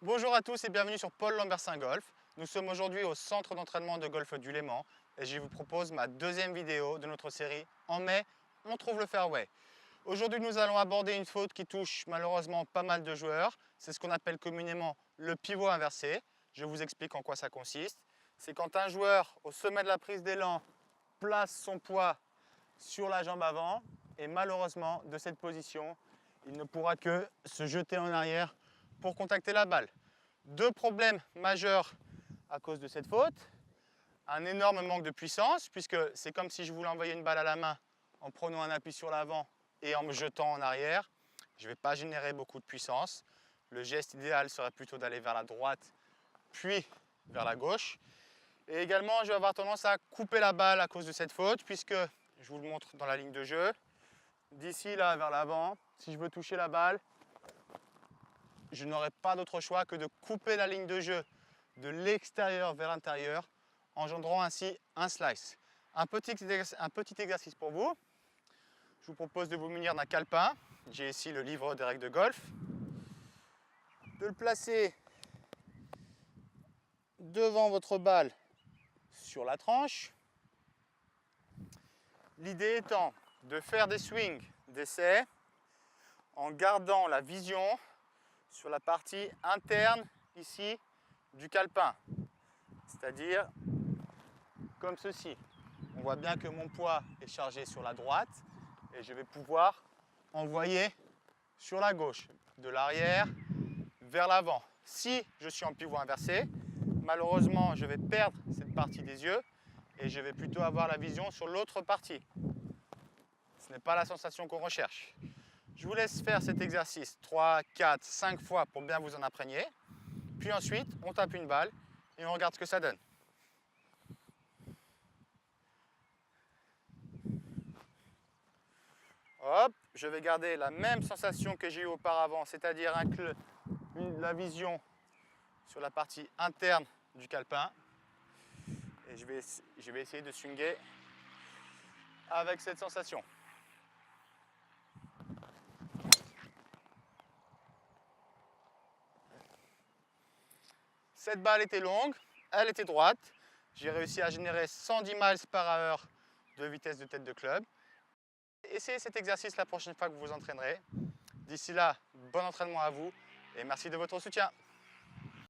Bonjour à tous et bienvenue sur Paul Lambertsin Golf. Nous sommes aujourd'hui au centre d'entraînement de golf du Léman et je vous propose ma deuxième vidéo de notre série En mai, on trouve le fairway. Aujourd'hui, nous allons aborder une faute qui touche malheureusement pas mal de joueurs. C'est ce qu'on appelle communément le pivot inversé. Je vous explique en quoi ça consiste. C'est quand un joueur, au sommet de la prise d'élan, place son poids sur la jambe avant et malheureusement, de cette position, il ne pourra que se jeter en arrière pour contacter la balle. Deux problèmes majeurs à cause de cette faute. Un énorme manque de puissance, puisque c'est comme si je voulais envoyer une balle à la main en prenant un appui sur l'avant et en me jetant en arrière. Je ne vais pas générer beaucoup de puissance. Le geste idéal serait plutôt d'aller vers la droite, puis vers la gauche. Et également, je vais avoir tendance à couper la balle à cause de cette faute, puisque, je vous le montre dans la ligne de jeu, d'ici là vers l'avant, si je veux toucher la balle, je n'aurai pas d'autre choix que de couper la ligne de jeu de l'extérieur vers l'intérieur, engendrant ainsi un slice. Un petit exercice pour vous. Je vous propose de vous munir d'un calepin. J'ai ici le livre des règles de golf. De le placer devant votre balle sur la tranche. L'idée étant de faire des swings d'essai en gardant la vision sur la partie interne ici du calepin, c'est-à-dire comme ceci. On voit bien que mon poids est chargé sur la droite et je vais pouvoir envoyer sur la gauche, de l'arrière vers l'avant. Si je suis en pivot inversé, malheureusement je vais perdre cette partie des yeux et je vais plutôt avoir la vision sur l'autre partie. Ce n'est pas la sensation qu'on recherche. Je vous laisse faire cet exercice 3, 4, 5 fois pour bien vous en imprégner. Puis ensuite, on tape une balle et on regarde ce que ça donne. Hop, je vais garder la même sensation que j'ai eue auparavant, c'est-à-dire la vision sur la partie interne du calepin. Et je vais essayer de swinguer avec cette sensation. Cette balle était longue, elle était droite. J'ai réussi à générer 110 miles par heure de vitesse de tête de club. Essayez cet exercice la prochaine fois que vous vous entraînerez. D'ici là, bon entraînement à vous et merci de votre soutien.